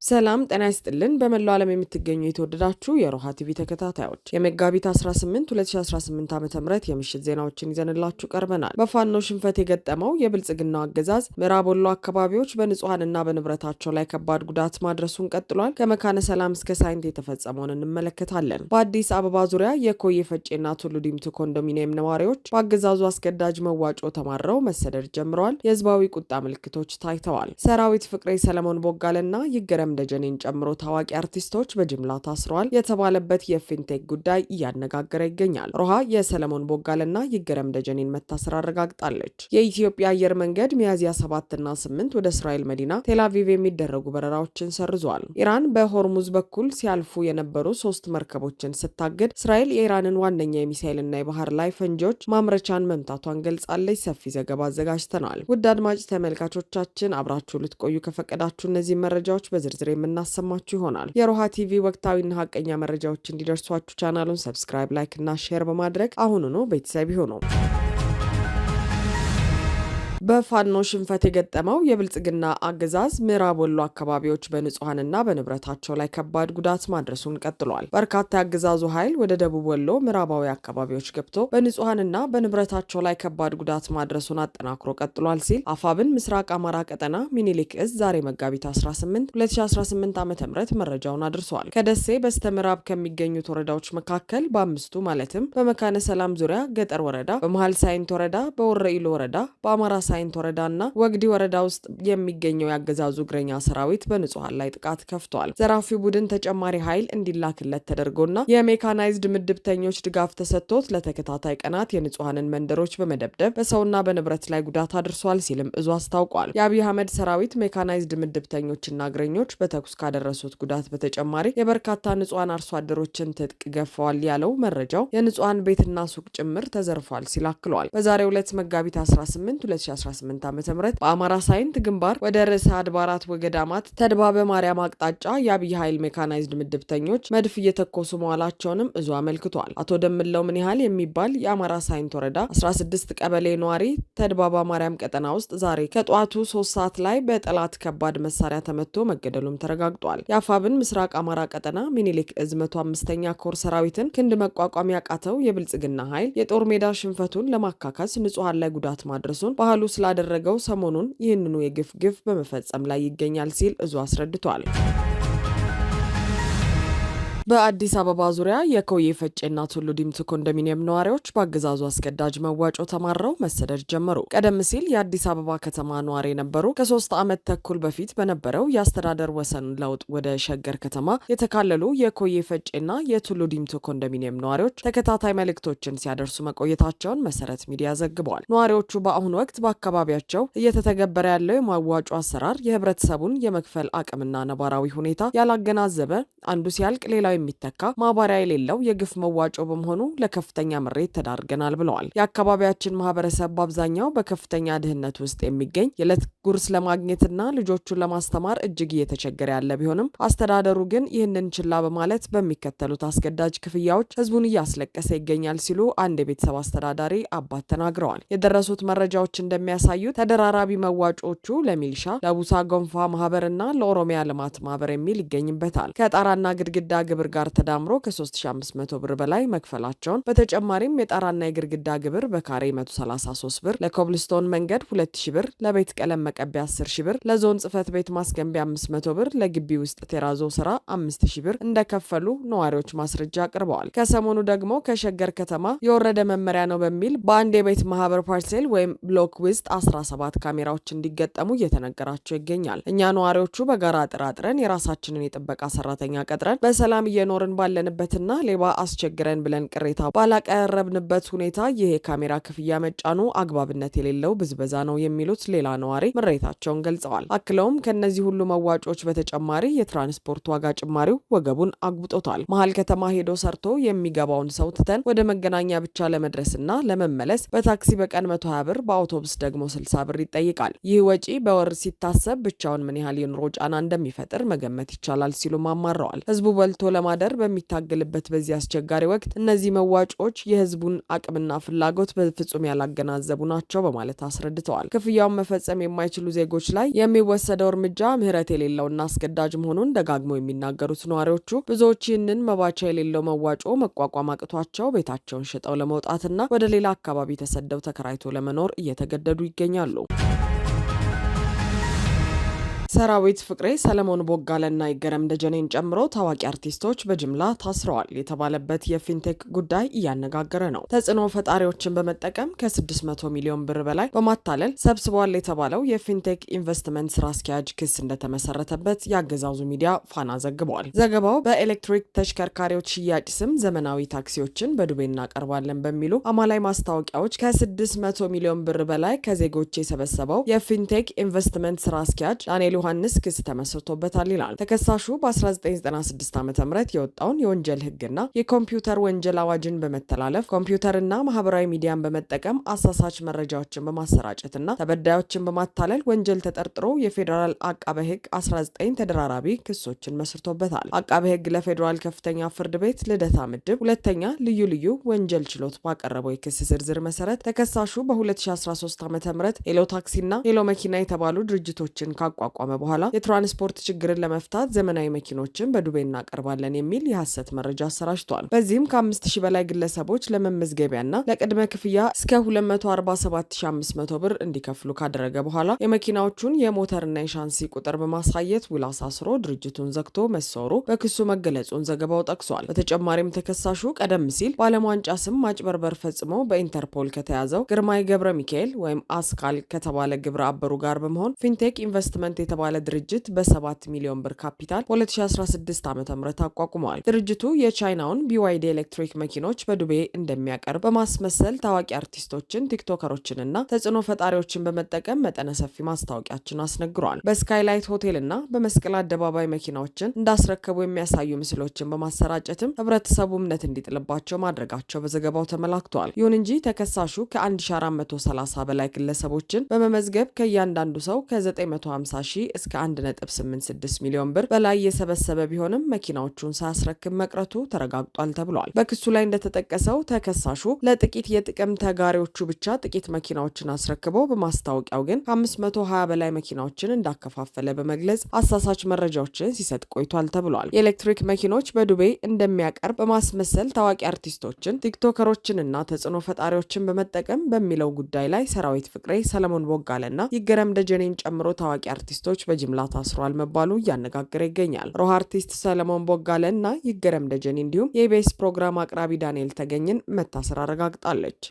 ሰላም ጤና ይስጥልን በመላው ዓለም የምትገኙ የተወደዳችሁ የሮሃ ቲቪ ተከታታዮች የመጋቢት 18 2018 ዓ.ም የምሽት ዜናዎችን ይዘንላችሁ ቀርበናል። በፋኖ ሽንፈት የገጠመው የብልጽግናው አገዛዝ ምዕራብ ወሎ አካባቢዎች በንጹሃንና በንብረታቸው ላይ ከባድ ጉዳት ማድረሱን ቀጥሏል። ከመካነ ሰላም እስከ ሳይንት የተፈጸመውን እንመለከታለን። በአዲስ አበባ ዙሪያ የኮዬ ፈጬና ቱሉ ዲምቱ ኮንዶሚኒየም ነዋሪዎች በአገዛዙ አስገዳጅ መዋጮ ተማረው መሰደድ ጀምረዋል። የህዝባዊ ቁጣ ምልክቶች ታይተዋል። ሰራዊት ፍቅሬ ሰለሞን ቦጋለና ይገረም ደጀኔን ጨምሮ ታዋቂ አርቲስቶች በጅምላ ታስረዋል የተባለበት የፊንቴክ ጉዳይ እያነጋገረ ይገኛል። ሮሃ የሰለሞን ቦጋለና ይገረም ደጀኔን መታሰር አረጋግጣለች። የኢትዮጵያ አየር መንገድ ሚያዝያ 7 እና 8 ወደ እስራኤል መዲና ቴልአቪቭ የሚደረጉ በረራዎችን ሰርዟል። ኢራን በሆርሙዝ በኩል ሲያልፉ የነበሩ 3 መርከቦችን ስታግድ እስራኤል የኢራንን ዋነኛ የሚሳኤልና የባህር ላይ ፈንጂዎች ማምረቻን መምታቷን ገልጻለች። ሰፊ ዘገባ አዘጋጅተናል። ውድ አድማጭ ተመልካቾቻችን አብራችሁ ልትቆዩ ከፈቀዳችሁ እነዚህ መረጃዎች በዝርዝር የምናሰማችሁ ይሆናል። የሮሃ ቲቪ ወቅታዊና ሀቀኛ መረጃዎች እንዲደርሷችሁ ቻናሉን ሰብስክራይብ፣ ላይክ እና ሼር በማድረግ አሁኑኑ ቤተሰብ ይሁኑ። በፋኖ ሽንፈት የገጠመው የብልጽግና አገዛዝ ምዕራብ ወሎ አካባቢዎች በንጹሃንና በንብረታቸው ላይ ከባድ ጉዳት ማድረሱን ቀጥሏል። በርካታ የአገዛዙ ኃይል ወደ ደቡብ ወሎ ምዕራባዊ አካባቢዎች ገብቶ በንጹሃንና በንብረታቸው ላይ ከባድ ጉዳት ማድረሱን አጠናክሮ ቀጥሏል ሲል አፋብን ምስራቅ አማራ ቀጠና ሚኒሊክ እዝ ዛሬ መጋቢት 18 2018 ዓ.ም መረጃውን አድርሷል። ከደሴ በስተምዕራብ ከሚገኙት ወረዳዎች መካከል በአምስቱ ማለትም በመካነ ሰላም ዙሪያ ገጠር ወረዳ፣ በመሃል ሳይንት ወረዳ፣ በወረኢሉ ወረዳ፣ በአማራ ሳይንት ወረዳና ወግዲ ወረዳ ውስጥ የሚገኘው ያገዛዙ እግረኛ ሰራዊት በንጹሃን ላይ ጥቃት ከፍቷል። ዘራፊው ቡድን ተጨማሪ ኃይል እንዲላክለት ተደርጎና የሜካናይዝድ ምድብተኞች ድጋፍ ተሰጥቶት ለተከታታይ ቀናት የንጹሃንን መንደሮች በመደብደብ በሰውና በንብረት ላይ ጉዳት አድርሷል ሲልም እዙ አስታውቋል። የአብይ አህመድ ሰራዊት ሜካናይዝድ ምድብተኞችና እግረኞች በተኩስ ካደረሱት ጉዳት በተጨማሪ የበርካታ ንጹሃን አርሶ አደሮችን ትጥቅ ገፈዋል ያለው መረጃው የንጹሃን ቤትና ሱቅ ጭምር ተዘርፏል ሲል አክሏል። በዛሬው ዕለት መጋቢት 18 2018 ዓ.ም በአማራ ሳይንት ግንባር ወደ ርዕሰ አድባራት ወገዳማት ተድባበ ማርያም አቅጣጫ የአብይ ኃይል ሜካናይዝድ ምድብተኞች መድፍ እየተኮሱ መዋላቸውንም እዙ አመልክቷል። አቶ ደምለው ምን ያህል የሚባል የአማራ ሳይንት ወረዳ 16 ቀበሌ ነዋሪ ተድባባ ማርያም ቀጠና ውስጥ ዛሬ ከጠዋቱ 3 ሰዓት ላይ በጠላት ከባድ መሳሪያ ተመቶ መገደሉም ተረጋግጧል። የአፋብን ምስራቅ አማራ ቀጠና ሚኒሊክ እዝ 105ኛ ኮር ሰራዊትን ክንድ መቋቋም ያቃተው የብልጽግና ኃይል የጦር ሜዳ ሽንፈቱን ለማካካስ ንጹሃን ላይ ጉዳት ማድረሱን ባህሉ ስላደረገው ሰሞኑን ይህንኑ የግፍ ግፍ በመፈጸም ላይ ይገኛል ሲል እዙ አስረድቷል። በአዲስ አበባ ዙሪያ የኮዬ ፈጬና ቱሉ ዲምቱ ኮንዶሚኒየም ነዋሪዎች በአገዛዙ አስገዳጅ መዋጮ ተማረው መሰደድ ጀመሩ። ቀደም ሲል የአዲስ አበባ ከተማ ነዋሪ የነበሩ ከ3 ዓመት ተኩል በፊት በነበረው የአስተዳደር ወሰን ለውጥ ወደ ሸገር ከተማ የተካለሉ የኮዬ ፈጬና የቱሉ ዲምቱ ኮንዶሚኒየም ነዋሪዎች ተከታታይ መልእክቶችን ሲያደርሱ መቆየታቸውን መሰረት ሚዲያ ዘግበዋል። ነዋሪዎቹ በአሁኑ ወቅት በአካባቢያቸው እየተተገበረ ያለው የማዋጮ አሰራር የህብረተሰቡን የመክፈል አቅምና ነባራዊ ሁኔታ ያላገናዘበ፣ አንዱ ሲያልቅ ሌላው የሚተካ ማባሪያ የሌለው የግፍ መዋጮ በመሆኑ ለከፍተኛ ምሬት ተዳርገናል ብለዋል። የአካባቢያችን ማህበረሰብ በአብዛኛው በከፍተኛ ድህነት ውስጥ የሚገኝ የዕለት ጉርስ ለማግኘትና ልጆቹን ለማስተማር እጅግ እየተቸገረ ያለ ቢሆንም አስተዳደሩ ግን ይህንን ችላ በማለት በሚከተሉት አስገዳጅ ክፍያዎች ህዝቡን እያስለቀሰ ይገኛል ሲሉ አንድ የቤተሰብ አስተዳዳሪ አባት ተናግረዋል። የደረሱት መረጃዎች እንደሚያሳዩት ተደራራቢ መዋጮቹ ለሚልሻ፣ ለቡሳ ጎንፋ ማህበርና ለኦሮሚያ ልማት ማህበር የሚል ይገኝበታል። ከጣራና ግድግዳ ግብር ጋር ተዳምሮ ከ3500 ብር በላይ መክፈላቸውን፣ በተጨማሪም የጣራና የግድግዳ ግብር በካሬ 133 ብር፣ ለኮብልስቶን መንገድ 2000 ብር፣ ለቤት ቀለም መቀቢያ 10000 ብር፣ ለዞን ጽህፈት ቤት ማስገንቢያ 500 ብር፣ ለግቢ ውስጥ ቴራዞ ስራ 5000 ብር እንደከፈሉ ነዋሪዎች ማስረጃ አቅርበዋል። ከሰሞኑ ደግሞ ከሸገር ከተማ የወረደ መመሪያ ነው በሚል በአንድ የቤት ማህበር ፓርሴል ወይም ብሎክ ውስጥ 17 ካሜራዎች እንዲገጠሙ እየተነገራቸው ይገኛል። እኛ ነዋሪዎቹ በጋራ ጥራጥረን የራሳችንን የጥበቃ ሰራተኛ ቀጥረን በሰላም እየኖርን ባለንበትና ሌባ አስቸግረን ብለን ቅሬታ ባላቀረብንበት ሁኔታ ይሄ ካሜራ ክፍያ መጫኑ አግባብነት የሌለው ብዝበዛ ነው የሚሉት ሌላ ነዋሪ ምሬታቸውን ገልጸዋል። አክለውም ከነዚህ ሁሉ መዋጮች በተጨማሪ የትራንስፖርት ዋጋ ጭማሪው ወገቡን አግብጦታል። መሀል ከተማ ሄዶ ሰርቶ የሚገባውን ሰው ትተን ወደ መገናኛ ብቻ ለመድረስና ለመመለስ በታክሲ በቀን 120 ብር፣ በአውቶቡስ ደግሞ 60 ብር ይጠይቃል። ይህ ወጪ በወር ሲታሰብ ብቻውን ምን ያህል የኑሮ ጫና እንደሚፈጥር መገመት ይቻላል ሲሉ አማረዋል። ህዝቡ በልቶ ለማደር በሚታገልበት በዚህ አስቸጋሪ ወቅት እነዚህ መዋጮዎች የህዝቡን አቅምና ፍላጎት በፍጹም ያላገናዘቡ ናቸው በማለት አስረድተዋል። ክፍያውን መፈጸም የማይችሉ ዜጎች ላይ የሚወሰደው እርምጃ ምህረት የሌለውና አስገዳጅ መሆኑን ደጋግመው የሚናገሩት ነዋሪዎቹ ብዙዎች ይህንን መባቻ የሌለው መዋጮ መቋቋም አቅቷቸው ቤታቸውን ሽጠው ለመውጣትና ወደ ሌላ አካባቢ ተሰደው ተከራይቶ ለመኖር እየተገደዱ ይገኛሉ። ሰራዊት ፍቅሬ፣ ሰለሞን ቦጋለና ይገረም ደጀኔን ጨምሮ ታዋቂ አርቲስቶች በጅምላ ታስረዋል የተባለበት የፊንቴክ ጉዳይ እያነጋገረ ነው። ተጽዕኖ ፈጣሪዎችን በመጠቀም ከ600 ሚሊዮን ብር በላይ በማታለል ሰብስበዋል የተባለው የፊንቴክ ኢንቨስትመንት ስራ አስኪያጅ ክስ እንደተመሰረተበት የአገዛዙ ሚዲያ ፋና ዘግቧል። ዘገባው በኤሌክትሪክ ተሽከርካሪዎች ሽያጭ ስም ዘመናዊ ታክሲዎችን በዱቤ እናቀርባለን በሚሉ አማላይ ማስታወቂያዎች ከ600 ሚሊዮን ብር በላይ ከዜጎች የሰበሰበው የፊንቴክ ኢንቨስትመንት ስራ አስኪያጅ ዳንኤል ዮሐንስ ክስ ተመስርቶበታል ይላል። ተከሳሹ በ1996 ዓ.ም የወጣውን የወንጀል ህግና የኮምፒውተር ወንጀል አዋጅን በመተላለፍ ኮምፒውተርና ማህበራዊ ሚዲያን በመጠቀም አሳሳች መረጃዎችን በማሰራጨትና ተበዳዮችን በማታለል ወንጀል ተጠርጥሮ የፌዴራል አቃቤ ህግ 19 ተደራራቢ ክሶችን መስርቶበታል። አቃቤ ህግ ለፌዴራል ከፍተኛ ፍርድ ቤት ልደታ ምድብ ሁለተኛ ልዩ ልዩ ወንጀል ችሎት ባቀረበው የክስ ዝርዝር መሰረት ተከሳሹ በ2013 ዓ.ም ሄሎ ታክሲና ሄሎ መኪና የተባሉ ድርጅቶችን ካቋቋመ በኋላ የትራንስፖርት ችግርን ለመፍታት ዘመናዊ መኪኖችን በዱቤ እናቀርባለን የሚል የሐሰት መረጃ አሰራጭቷል። በዚህም ከ5000 በላይ ግለሰቦች ለመመዝገቢያና ለቅድመ ክፍያ እስከ 247500 ብር እንዲከፍሉ ካደረገ በኋላ የመኪናዎቹን የሞተርና የሻንሲ ቁጥር በማሳየት ውል አሳስሮ ድርጅቱን ዘግቶ መሰወሩ በክሱ መገለጹን ዘገባው ጠቅሷል። በተጨማሪም ተከሳሹ ቀደም ሲል በዓለም ዋንጫ ስም ማጭበርበር ፈጽሞ በኢንተርፖል ከተያዘው ግርማይ ገብረ ሚካኤል ወይም አስካል ከተባለ ግብረ አበሩ ጋር በመሆን ፊንቴክ ኢንቨስትመንት የተባለ ድርጅት በ7 ሚሊዮን ብር ካፒታል በ2016 ዓ.ም አቋቁመዋል። ድርጅቱ የቻይናውን ቢዋይዲ ኤሌክትሪክ መኪኖች በዱቤ እንደሚያቀርብ በማስመሰል ታዋቂ አርቲስቶችን፣ ቲክቶከሮችንና ተጽዕኖ ፈጣሪዎችን በመጠቀም መጠነ ሰፊ ማስታወቂያችን አስነግሯል። በስካይላይት ሆቴልና በመስቀል አደባባይ መኪናዎችን እንዳስረከቡ የሚያሳዩ ምስሎችን በማሰራጨትም ህብረተሰቡ እምነት እንዲጥልባቸው ማድረጋቸው በዘገባው ተመላክቷል። ይሁን እንጂ ተከሳሹ ከ1430 በላይ ግለሰቦችን በመመዝገብ ከእያንዳንዱ ሰው ከ950 ሺህ እስከ 1.86 ሚሊዮን ብር በላይ የሰበሰበ ቢሆንም መኪናዎቹን ሳያስረክብ መቅረቱ ተረጋግጧል ተብሏል። በክሱ ላይ እንደተጠቀሰው ተከሳሹ ለጥቂት የጥቅም ተጋሪዎቹ ብቻ ጥቂት መኪናዎችን አስረክበው በማስታወቂያው ግን ከ520 በላይ መኪናዎችን እንዳከፋፈለ በመግለጽ አሳሳች መረጃዎችን ሲሰጥ ቆይቷል ተብሏል። የኤሌክትሪክ መኪኖች በዱቤ እንደሚያቀርብ በማስመሰል ታዋቂ አርቲስቶችን፣ ቲክቶከሮችንና ተጽዕኖ ፈጣሪዎችን በመጠቀም በሚለው ጉዳይ ላይ ሰራዊት ፍቅሬ፣ ሰለሞን ቦጋለና ይገረም ደጀኔን ጨምሮ ታዋቂ አርቲስቶች በጅምላ ታስሯል መባሉ እያነጋገረ ይገኛል። ሮሃ አርቲስት ሰለሞን ቦጋለ እና ይገረም ደጀኔ እንዲሁም የኢቢኤስ ፕሮግራም አቅራቢ ዳንኤል ተገኝን መታሰር አረጋግጣለች።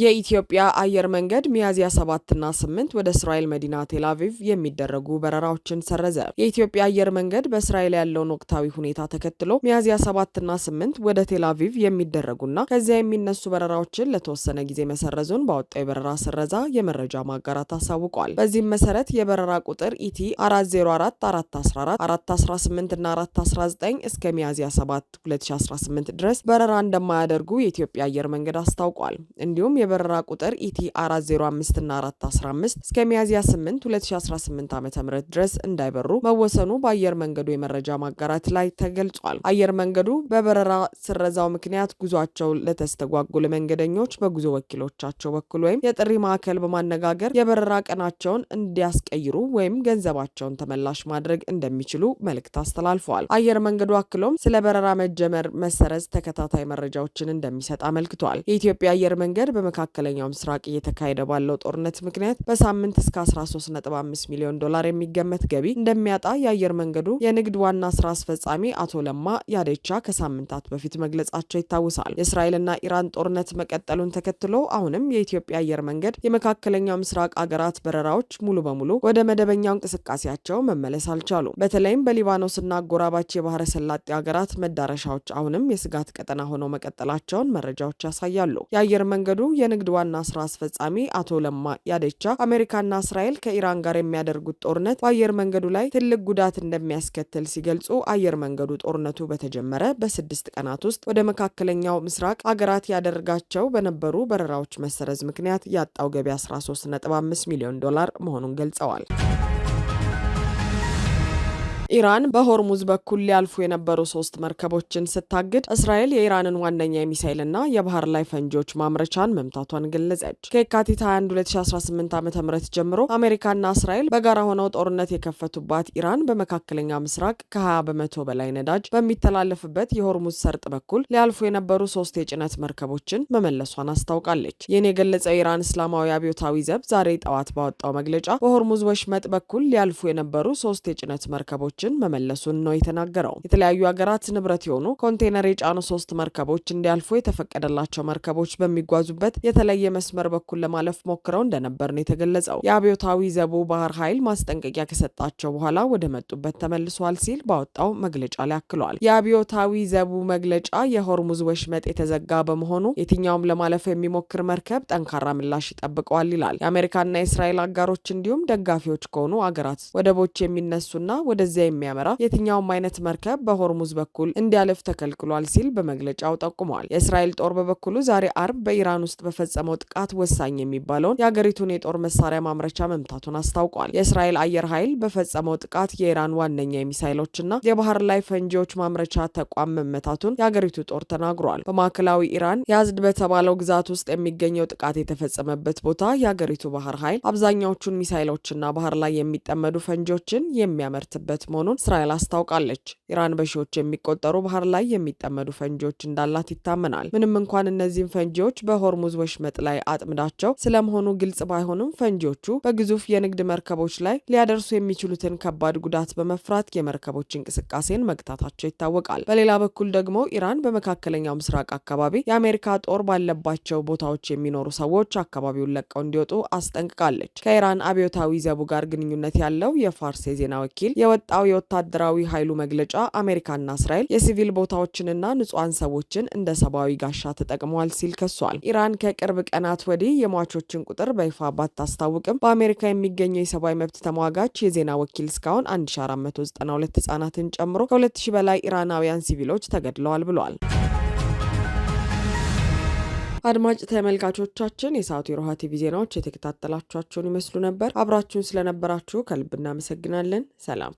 የኢትዮጵያ አየር መንገድ ሚያዝያ 7 እና 8 ወደ እስራኤል መዲና ቴል አቪቭ የሚደረጉ በረራዎችን ሰረዘ። የኢትዮጵያ አየር መንገድ በእስራኤል ያለውን ወቅታዊ ሁኔታ ተከትሎ ሚያዝያ 7 እና 8 ወደ ቴል አቪቭ የሚደረጉና ከዚያ የሚነሱ በረራዎችን ለተወሰነ ጊዜ መሰረዙን ባወጣው የበረራ ስረዛ የመረጃ ማጋራት አሳውቋል። በዚህም መሰረት የበረራ ቁጥር ኢቲ 404፣ 414፣ 418 እና 419 እስከ ሚያዝያ 7 2018 ድረስ በረራ እንደማያደርጉ የኢትዮጵያ አየር መንገድ አስታውቋል። እንዲሁም የበረራ ቁጥር ኢቲ 405 እና 415 እስከ ሚያዝያ 8 2018 ዓ.ም ድረስ እንዳይበሩ መወሰኑ በአየር መንገዱ የመረጃ ማጋራት ላይ ተገልጿል። አየር መንገዱ በበረራ ስረዛው ምክንያት ጉዟቸው ለተስተጓጎለ መንገደኞች በጉዞ ወኪሎቻቸው በኩል ወይም የጥሪ ማዕከል በማነጋገር የበረራ ቀናቸውን እንዲያስቀይሩ ወይም ገንዘባቸውን ተመላሽ ማድረግ እንደሚችሉ መልእክት አስተላልፈዋል። አየር መንገዱ አክሎም ስለ በረራ መጀመር መሰረዝ ተከታታይ መረጃዎችን እንደሚሰጥ አመልክቷል። የኢትዮጵያ አየር መንገድ በመካከለኛው ምስራቅ እየተካሄደ ባለው ጦርነት ምክንያት በሳምንት እስከ 13.5 ሚሊዮን ዶላር የሚገመት ገቢ እንደሚያጣ የአየር መንገዱ የንግድ ዋና ስራ አስፈጻሚ አቶ ለማ ያዴቻ ከሳምንታት በፊት መግለጻቸው ይታወሳል። የእስራኤልና ኢራን ጦርነት መቀጠሉን ተከትሎ አሁንም የኢትዮጵያ አየር መንገድ የመካከለኛው ምስራቅ አገራት በረራዎች ሙሉ በሙሉ ወደ መደበኛው እንቅስቃሴያቸው መመለስ አልቻሉም። በተለይም በሊባኖስና አጎራባች የባህረ ሰላጤ ሀገራት መዳረሻዎች አሁንም የስጋት ቀጠና ሆነው መቀጠላቸውን መረጃዎች ያሳያሉ። የአየር መንገዱ የንግድ ዋና ስራ አስፈጻሚ አቶ ለማ ያዴቻ አሜሪካና እስራኤል ከኢራን ጋር የሚያደርጉት ጦርነት በአየር መንገዱ ላይ ትልቅ ጉዳት እንደሚያስከትል ሲገልጹ አየር መንገዱ ጦርነቱ በተጀመረ በ6 ቀናት ውስጥ ወደ መካከለኛው ምስራቅ አገራት ያደርጋቸው በነበሩ በረራዎች መሰረዝ ምክንያት ያጣው ገቢ 13.5 ሚሊዮን ዶላር መሆኑን ገልጸዋል። ኢራን በሆርሙዝ በኩል ሊያልፉ የነበሩ 3 መርከቦችን ስታግድ እስራኤል የኢራንን ዋነኛ የሚሳይልና የባህር ላይ ፈንጂዎች ማምረቻን መምታቷን ገለጸች። ከየካቲት 21 2018 ዓ.ም ጀምሮ አሜሪካና እስራኤል በጋራ ሆነው ጦርነት የከፈቱባት ኢራን በመካከለኛ ምስራቅ ከ20 በመቶ በላይ ነዳጅ በሚተላለፍበት የሆርሙዝ ሰርጥ በኩል ሊያልፉ የነበሩ 3 የጭነት መርከቦችን መመለሷን አስታውቃለች። ይህን የገለጸው የኢራን እስላማዊ አብዮታዊ ዘብ ዛሬ ጠዋት ባወጣው መግለጫ በሆርሙዝ ወሽመጥ በኩል ሊያልፉ የነበሩ 3 የጭነት መርከቦችን መመለሱን ነው የተናገረው። የተለያዩ ሀገራት ንብረት የሆኑ ኮንቴነር የጫኑ 3 መርከቦች እንዲያልፉ የተፈቀደላቸው መርከቦች በሚጓዙበት የተለየ መስመር በኩል ለማለፍ ሞክረው እንደነበር ነው የተገለጸው። የአብዮታዊ ዘቡ ባህር ኃይል ማስጠንቀቂያ ከሰጣቸው በኋላ ወደ መጡበት ተመልሷል ሲል ባወጣው መግለጫ ላይ አክሏል። የአብዮታዊ ዘቡ መግለጫ የሆርሙዝ ወሽመጥ የተዘጋ በመሆኑ የትኛውም ለማለፍ የሚሞክር መርከብ ጠንካራ ምላሽ ይጠብቀዋል ይላል። የአሜሪካና የእስራኤል አጋሮች እንዲሁም ደጋፊዎች ከሆኑ አገራት ወደቦች የሚነሱና ወደዚያ የሚያመራ የትኛውም አይነት መርከብ በሆርሙዝ በኩል እንዲያልፍ ተከልክሏል ሲል በመግለጫው ጠቁሟል። የእስራኤል ጦር በበኩሉ ዛሬ አርብ በኢራን ውስጥ በፈጸመው ጥቃት ወሳኝ የሚባለውን የአገሪቱን የጦር መሳሪያ ማምረቻ መምታቱን አስታውቋል። የእስራኤል አየር ኃይል በፈጸመው ጥቃት የኢራን ዋነኛ የሚሳይሎችና የባህር ላይ ፈንጂዎች ማምረቻ ተቋም መመታቱን የአገሪቱ ጦር ተናግሯል። በማዕከላዊ ኢራን ያዝድ በተባለው ግዛት ውስጥ የሚገኘው ጥቃት የተፈጸመበት ቦታ የአገሪቱ ባህር ኃይል አብዛኛዎቹን ሚሳይሎችና ባህር ላይ የሚጠመዱ ፈንጂዎችን የሚያመርትበት መሆኑን እስራኤል አስታውቃለች። ኢራን በሺዎች የሚቆጠሩ ባህር ላይ የሚጠመዱ ፈንጂዎች እንዳላት ይታመናል። ምንም እንኳን እነዚህም ፈንጂዎች በሆርሙዝ ወሽመጥ ላይ አጥምዳቸው ስለመሆኑ ግልጽ ባይሆንም ፈንጂዎቹ በግዙፍ የንግድ መርከቦች ላይ ሊያደርሱ የሚችሉትን ከባድ ጉዳት በመፍራት የመርከቦች እንቅስቃሴን መግታታቸው ይታወቃል። በሌላ በኩል ደግሞ ኢራን በመካከለኛው ምስራቅ አካባቢ የአሜሪካ ጦር ባለባቸው ቦታዎች የሚኖሩ ሰዎች አካባቢውን ለቀው እንዲወጡ አስጠንቅቃለች። ከኢራን አብዮታዊ ዘቡ ጋር ግንኙነት ያለው የፋርስ የዜና ወኪል የወጣው የወታደራዊ ኃይሉ መግለጫ አሜሪካና እስራኤል የሲቪል ቦታዎችንና ንጹሃን ሰዎችን እንደ ሰብአዊ ጋሻ ተጠቅመዋል ሲል ከሷል። ኢራን ከቅርብ ቀናት ወዲህ የሟቾችን ቁጥር በይፋ ባታስታውቅም በአሜሪካ የሚገኘው የሰብአዊ መብት ተሟጋች የዜና ወኪል እስካሁን 1492 ህጻናትን ጨምሮ ከ2000 በላይ ኢራናውያን ሲቪሎች ተገድለዋል ብሏል። አድማጭ ተመልካቾቻችን የሰዓቱ የሮሃ ቲቪ ዜናዎች የተከታተላችኋቸውን ይመስሉ ነበር። አብራችሁን ስለነበራችሁ ከልብ እናመሰግናለን። ሰላም።